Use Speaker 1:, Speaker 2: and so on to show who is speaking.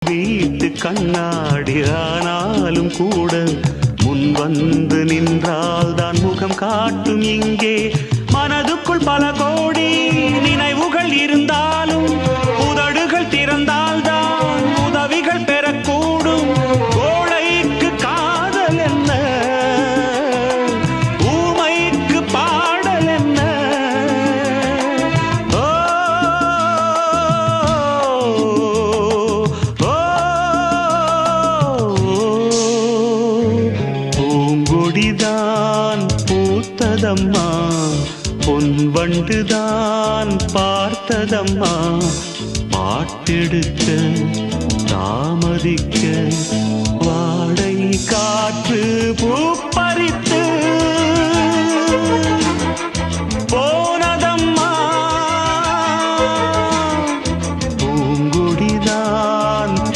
Speaker 1: வீட்டு கண்ணாடி ஆனாலும் கூட முன் வந்து நின்றால் தான் முகம் காட்டும். இங்கே மனதுக்குள் பல கோடி நினைவுகள் இருந்தாலும் உதடுகள் திறந்தால் தான் உதவிகள் பெறக்கூடும். கோடைக்கு காதல் என்ன, ஊமைக்கு பாடல் என்ன? ஓ பூங்கொடிதான் பூத்ததம்மா, பொன் வண்டுதான் பார்த்ததம்மா. பாட்டெடுக்க தாமதிக்க